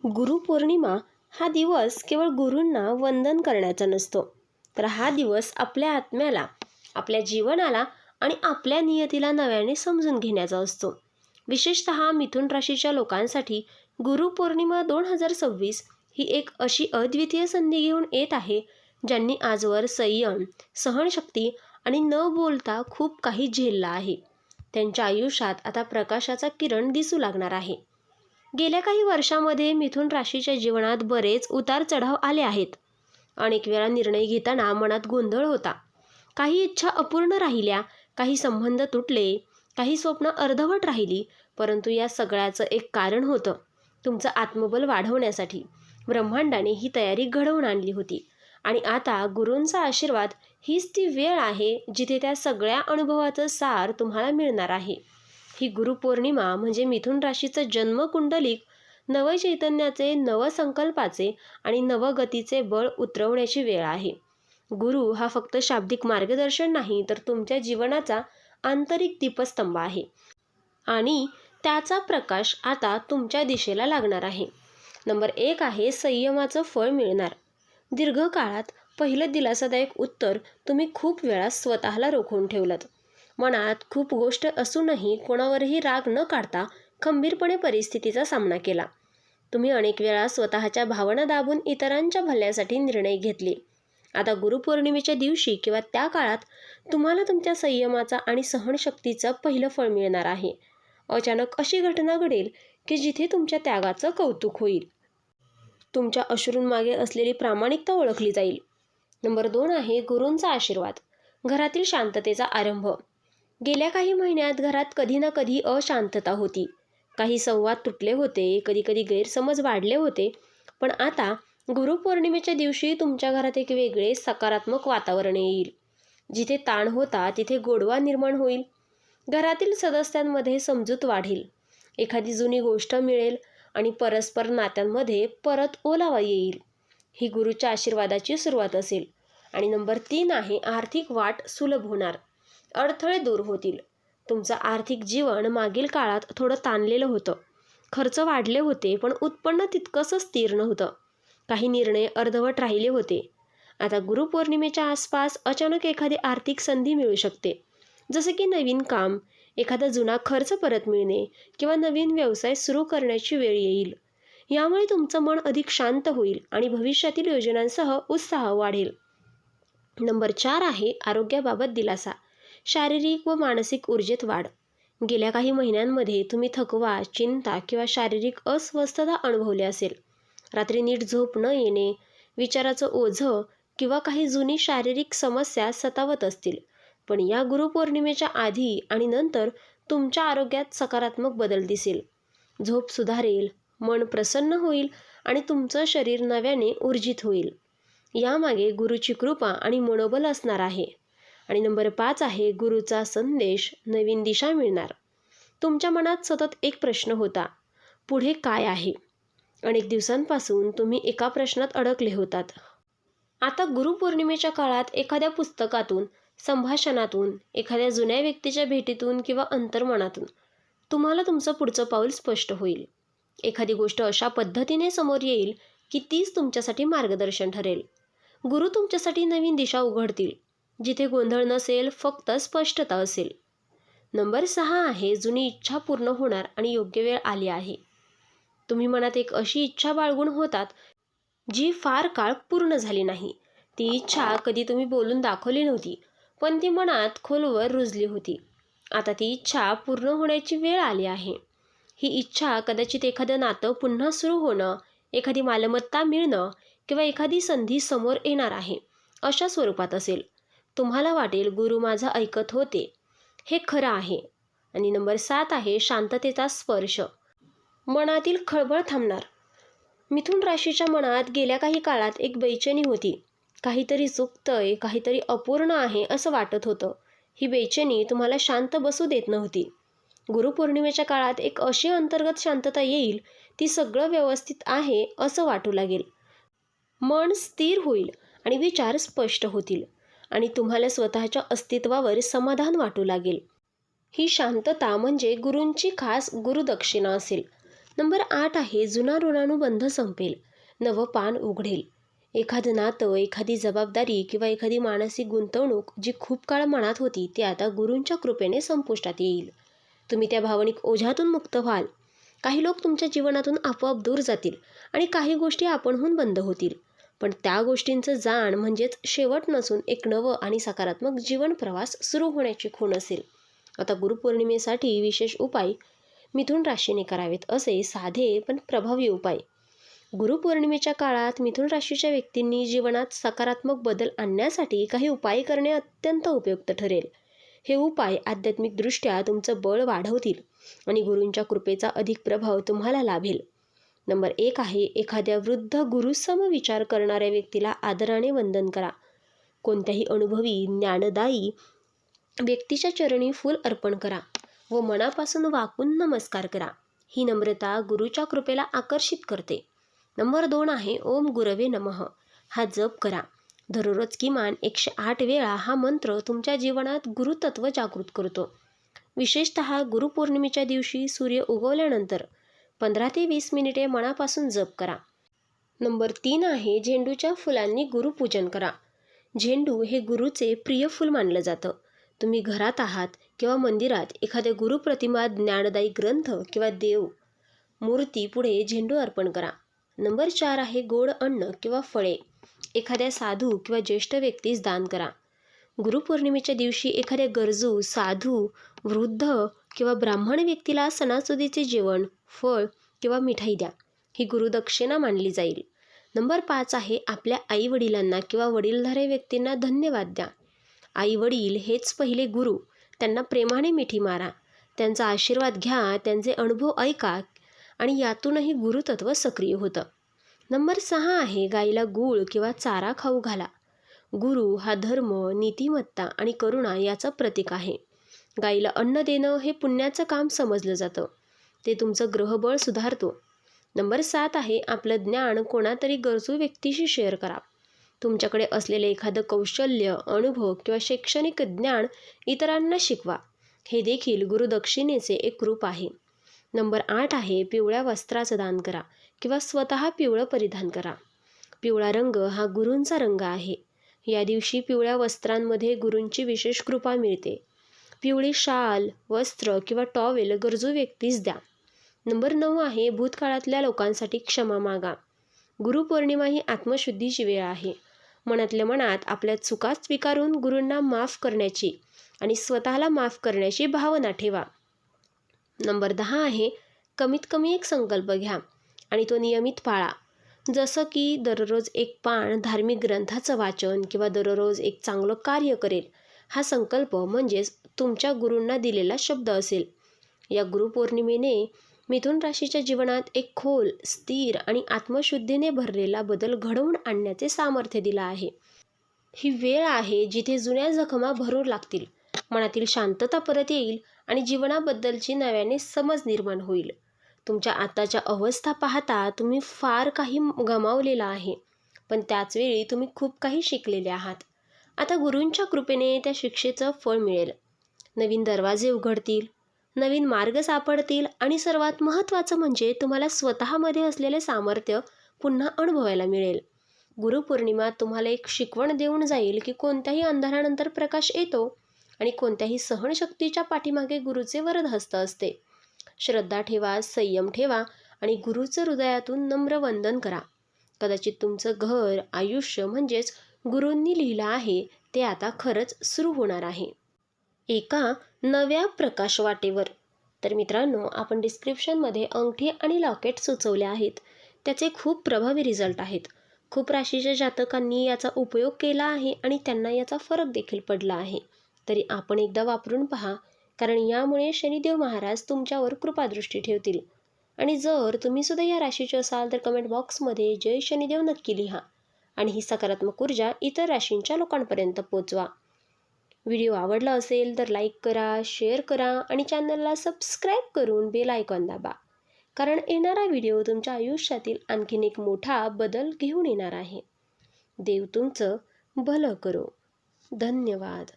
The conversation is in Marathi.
गुरुपौर्णिमा हा दिवस केवळ गुरूंना वंदन करण्याचा नसतो, तर हा दिवस आपल्या आत्म्याला, आपल्या जीवनाला आणि आपल्या नियतीला नव्याने समजून घेण्याचा असतो. विशेषतः मिथुन राशीच्या लोकांसाठी गुरुपौर्णिमा 2026 ही एक अशी अद्वितीय संधी घेऊन येत आहे, ज्यांनी आजवर संयम, सहनशक्ती आणि न बोलता खूप काही झेलला आहे. त्यांच्या आयुष्यात आता प्रकाशाचा किरण दिसू लागणार आहे. गेल्या काही वर्षांमध्ये मिथुन राशीच्या जीवनात बरेच उतार चढाव आले आहेत. अनेक वेळा निर्णय घेताना मनात गोंधळ होता. काही इच्छा अपूर्ण राहिल्या, काही संबंध तुटले, काही स्वप्न अर्धवट राहिली. परंतु या सगळ्याचं एक कारण होतं. तुमचं आत्मबल वाढवण्यासाठी ब्रह्मांडाने ही तयारी घडवून आणली होती. आणि आता गुरूंचा आशीर्वाद हीच ती वेळ आहे जिथे त्या सगळ्या अनुभवाचं सार तुम्हाला मिळणार आहे. ही गुरुपौर्णिमा म्हणजे मिथुन राशीचं जन्मकुंडलिक नवचैतन्याचे, नवसंकल्पाचे आणि नवगतीचे बळ उतरवण्याची वेळ आहे. गुरु हा फक्त शाब्दिक मार्गदर्शन नाही, तर तुमच्या जीवनाचा आंतरिक दीपस्तंभ आहे आणि त्याचा प्रकाश आता तुमच्या दिशेला लागणार आहे. नंबर 1 आहे संयमाचं फळ मिळणार. दीर्घकाळात पहिलं दिलासादायक उत्तर तुम्ही खूप वेळा स्वतःला रोखून ठेवलं. मनात खूप गोष्ट असूनही कोणावरही राग न काढता खंबीरपणे परिस्थितीचा सामना केला. तुम्ही अनेक वेळा स्वतःच्या भावना दाबून इतरांच्या भल्यासाठी निर्णय घेतले. आता गुरुपौर्णिमेच्या दिवशी किंवा त्या काळात तुम्हाला तुमच्या संयमाचा आणि सहनशक्तीचं पहिलं फळ मिळणार आहे. अचानक अशी घटना घडेल की जिथे तुमच्या त्यागाचं कौतुक होईल. तुमच्या अश्रूंमागे असलेली प्रामाणिकता ओळखली जाईल. नंबर 2 आहे गुरूंचा आशीर्वाद. घरातील शांततेचा आरंभ. गेल्या काही महिन्यात घरात कधी ना कधी अशांतता होती. काही संवाद तुटले होते, कधी गैरसमज वाढले होते. पण आता गुरुपौर्णिमेच्या दिवशी तुमच्या घरात एक वेगळे सकारात्मक वातावरण येईल. जिथे ताण होता तिथे गोडवा निर्माण होईल. घरातील सदस्यांमध्ये समजूत वाढेल. एखादी जुनी गोष्ट मिळेल आणि परस्पर नात्यांमध्ये परत ओलावा येईल. ही गुरूच्या आशीर्वादाची सुरुवात असेल. आणि नंबर 3 आहे आर्थिक वाट सुलभ होणार. अडथळे दूर होतील. तुमचं आर्थिक जीवन मागील काळात थोडं ताणलेलं होतं. खर्च वाढले होते, पण उत्पन्न तितकंसं स्थिर नव्हतं. काही निर्णय अर्धवट राहिले होते. आता गुरुपौर्णिमेच्या आसपास अचानक एखादी आर्थिक संधी मिळू शकते. जसे की नवीन काम, एखादा जुना खर्च परत मिळणे किंवा नवीन व्यवसाय सुरू करण्याची वेळ येईल. यामुळे तुमचं मन अधिक शांत होईल आणि भविष्यातील योजनांसह उत्साह वाढेल. नंबर 4 आहे आरोग्याबाबत दिलासा. शारीरिक व मानसिक ऊर्जेत वाढ. गेल्या काही महिन्यांमध्ये तुम्ही थकवा, चिंता किंवा शारीरिक अस्वस्थता अनुभवली असेल. रात्री नीट झोप न येणे, विचाराचं ओझं किंवा काही जुनी शारीरिक समस्या सतावत असतील. पण या गुरुपौर्णिमेच्या आधी आणि नंतर तुमच्या आरोग्यात सकारात्मक बदल दिसेल. झोप सुधारेल, मन प्रसन्न होईल आणि तुमचं शरीर नव्याने ऊर्जित होईल. यामागे गुरुची कृपा आणि मनोबल असणार आहे. आणि नंबर 5 आहे गुरुचा संदेश, नवीन दिशा मिळणार. तुमच्या मनात सतत एक प्रश्न होता, पुढे काय आहे? अनेक दिवसांपासून तुम्ही एका प्रश्नात अडकले होतात. आता गुरुपौर्णिमेच्या काळात एखाद्या पुस्तकातून, संभाषणातून, एखाद्या जुन्या व्यक्तीच्या भेटीतून किंवा अंतर्मनातून तुम्हाला तुमचं पुढचं पाऊल स्पष्ट होईल. एखादी गोष्ट अशा पद्धतीने समोर येईल की तीच तुमच्यासाठी मार्गदर्शन ठरेल. गुरु तुमच्यासाठी नवीन दिशा उघडतील. जिथे गोंधळ नसेल, फक्त स्पष्टता असेल. नंबर 6 आहे जुनी इच्छा पूर्ण होणार आणि योग्य वेळ आली आहे. तुम्ही मनात एक अशी इच्छा बाळगून होतात जी फार काळ पूर्ण झाली नाही. ती इच्छा कधी तुम्ही बोलून दाखवली नव्हती, पण ती मनात खोलवर रुजली होती. आता ती इच्छा पूर्ण होण्याची वेळ आली आहे. ही इच्छा कदाचित एखादं नातं पुन्हा सुरू होणं, एखादी मालमत्ता मिळणं किंवा एखादी संधी समोर येणार आहे, अशा स्वरूपात असेल. तुम्हाला वाटेल गुरु माझं ऐकत होते, हे खरं आहे. आणि नंबर 7 आहे शांततेचा स्पर्श. मनातील खळबळ थांबणार. मिथुन राशीच्या मनात गेल्या काही काळात एक बेचैनी होती. काहीतरी चुकतंय, काहीतरी अपूर्ण आहे असं वाटत होतं. ही बेचैनी तुम्हाला शांत बसू देत नव्हती. गुरुपौर्णिमेच्या काळात एक अशी अंतर्गत शांतता येईल, ती सगळं व्यवस्थित आहे असं वाटू लागेल. मन स्थिर होईल आणि विचार स्पष्ट होतील आणि तुम्हाला स्वतःच्या अस्तित्वावर समाधान वाटू लागेल. ही शांतता म्हणजे गुरूंची खास गुरुदक्षिणा असेल. नंबर 8 आहे जुना ऋणानुबंध संपेल, नवं पान उघडेल. एखादं नातं, एखादी जबाबदारी किंवा एखादी मानसिक गुंतवणूक जी खूप काळ मनात होती ती आता गुरूंच्या कृपेने संपुष्टात येईल. तुम्ही त्या भावनिक ओझ्यातून मुक्त व्हाल. काही लोक तुमच्या जीवनातून आपोआप दूर जातील आणि काही गोष्टी आपणहून बंद होतील. पण त्या गोष्टींचं जाण म्हणजेच शेवट नसून एक नवं आणि सकारात्मक जीवन प्रवास सुरू होण्याची खूण असेल. आता गुरुपौर्णिमेसाठी विशेष उपाय मिथुन राशीने करावेत असे साधे पण प्रभावी उपाय. गुरुपौर्णिमेच्या काळात मिथुन राशीच्या व्यक्तींनी जीवनात सकारात्मक बदल आणण्यासाठी काही उपाय करणे अत्यंत उपयुक्त ठरेल. हे उपाय आध्यात्मिकदृष्ट्या तुमचं बळ वाढवतील आणि गुरूंच्या कृपेचा अधिक प्रभाव तुम्हाला लाभेल. नंबर 1 आहे एखाद्या वृद्ध गुरुसम विचार करणाऱ्या व्यक्तीला आदराने वंदन करा. कोणत्याही अनुभवी ज्ञानदायी व्यक्तीच्या चरणी फूल अर्पण करा व मनापासून वाकून नमस्कार करा. ही नम्रता गुरुच्या कृपेला आकर्षित करते. नंबर 2 आहे ओम गुरवे नमः. हा जप करा. दररोज किमान 108 वेळा हा मंत्र तुमच्या जीवनात गुरुतत्व जागृत करतो. विशेषतः गुरुपौर्णिमेच्या दिवशी सूर्य उगवल्यानंतर 15 ते 20 मिनिटे मनापासून जप करा. नंबर 3 आहे झेंडूच्या फुलांनी गुरुपूजन करा. झेंडू हे गुरुचे प्रिय फूल मानलं जातं. तुम्ही घरात आहात किंवा मंदिरात एखाद्या गुरुप्रतिमा, ज्ञानदायी ग्रंथ किंवा देव मूर्ती पुढे झेंडू अर्पण करा. नंबर 4 आहे गोड अन्न किंवा फळे एखाद्या साधू किंवा ज्येष्ठ व्यक्तीस दान करा. गुरुपौर्णिमेच्या दिवशी एखाद्या गरजू, साधू, वृद्ध किंवा ब्राह्मण व्यक्तीला सणासुदीचे जेवण, फळ किंवा मिठाई द्या. ही गुरुदक्षिणा मानली जाईल. नंबर 5 आहे आपल्या आईवडिलांना किंवा वडीलधारे व्यक्तींना धन्यवाद द्या. आईवडील हेच पहिले गुरु. त्यांना प्रेमाने मिठी मारा, त्यांचा आशीर्वाद घ्या, त्यांचे अनुभव ऐका आणि यातूनही गुरुतत्व सक्रिय होतं. नंबर 6 आहे गाईला गूळ किंवा चारा खाऊ घाला. गुरु हा धर्म, नीतिमत्ता आणि करुणा याचं प्रतीक आहे. गाईला अन्न देणं हे पुण्याचं काम समजलं जातं. ते तुमचं ग्रहबळ सुधारतो. नंबर 7 आहे आपलं ज्ञान कोणातरी गरजू व्यक्तीशी शेअर करा. तुमच्याकडे असलेले एखादं कौशल्य, अनुभव किंवा शैक्षणिक ज्ञान इतरांना शिकवा. हे देखील गुरुदक्षिणेचे एक रूप आहे. नंबर 8 आहे पिवळ्या वस्त्राचं दान करा किंवा स्वतः पिवळं परिधान करा. पिवळा रंग हा गुरूंचा रंग आहे. या दिवशी पिवळ्या वस्त्रांमध्ये गुरूंची विशेष कृपा मिळते. पिवळी शाल, वस्त्र किंवा टॉवेल गरजू व्यक्तीस द्या. नंबर 9 आहे भूतकाळातल्या लोकांसाठी क्षमा मागा. गुरुपौर्णिमा ही आत्मशुद्धीची वेळ आहे. मनातल्या मनात आपल्या चुका स्वीकारून गुरूंना माफ करण्याची आणि स्वतःला माफ करण्याची भावना ठेवा. नंबर 10 आहे कमीत कमी एक संकल्प घ्या आणि तो नियमित पाळा. जसं की दररोज एक पान धार्मिक ग्रंथाचं वाचन किंवा दररोज एक चांगलं कार्य करेल. हा संकल्प म्हणजेच तुमच्या गुरूंना दिलेला शब्द असेल. या गुरुपौर्णिमेने मिथुन राशीच्या जीवनात एक खोल, स्थिर आणि आत्मशुद्धीने भरलेला बदल घडवून आणण्याचे सामर्थ्य दिलं आहे. ही वेळ आहे जिथे जुन्या जखमा भरू लागतील, मनातील शांतता परत येईल आणि जीवनाबद्दलची नव्याने समज निर्माण होईल. तुमच्या आताच्या अवस्था पाहता तुम्ही फार काही गमावलेलं आहे, पण त्याचवेळी तुम्ही खूप काही शिकलेले आहात. आता गुरूंच्या कृपेने त्या शिक्षेचं फळ मिळेल. नवीन दरवाजे उघडतील, नवीन मार्ग सापडतील आणि सर्वात महत्त्वाचं म्हणजे तुम्हाला स्वतःमध्ये असलेले सामर्थ्य पुन्हा अनुभवायला मिळेल. गुरुपौर्णिमा तुम्हाला एक शिकवण देऊन जाईल की कोणत्याही अंधारानंतर प्रकाश येतो आणि कोणत्याही सहनशक्तीच्या पाठीमागे गुरुचे वरदहस्त असते. श्रद्धा ठेवा, संयम ठेवा आणि गुरुचं हृदयातून नम्र वंदन करा. कदाचित तुमचं घर, आयुष्य म्हणजेच गुरूंनी लिहिलं आहे ते आता खरंच सुरू होणार आहे एका नव्या प्रकाश वाटेवर. तर मित्रांनो, आपण डिस्क्रिप्शनमध्ये अंगठी आणि लॉकेट सुचवले आहेत. त्याचे खूप प्रभावी रिझल्ट आहेत. खूप राशीच्या जातकांनी याचा उपयोग केला आहे आणि त्यांना याचा फरक देखील पडला आहे. तरी आपण एकदा वापरून पहा, कारण यामुळे शनिदेव महाराज तुमच्यावर कृपादृष्टी ठेवतील. आणि जर तुम्ही सुद्धा या राशीचे असाल तर कमेंट बॉक्समध्ये जय शनिदेव नक्की लिहा आणि ही सकारात्मक ऊर्जा इतर राशींच्या लोकांपर्यंत पोचवा. व्हिडिओ आवडला असेल तर लाईक करा, शेअर करा आणि चॅनलला सबस्क्राईब करून बेल आयकॉन दाबा, कारण येणारा व्हिडिओ तुमच्या आयुष्यातील आणखीन एक मोठा बदल घेऊन येणार आहे. देव तुमचं भलं करो. धन्यवाद.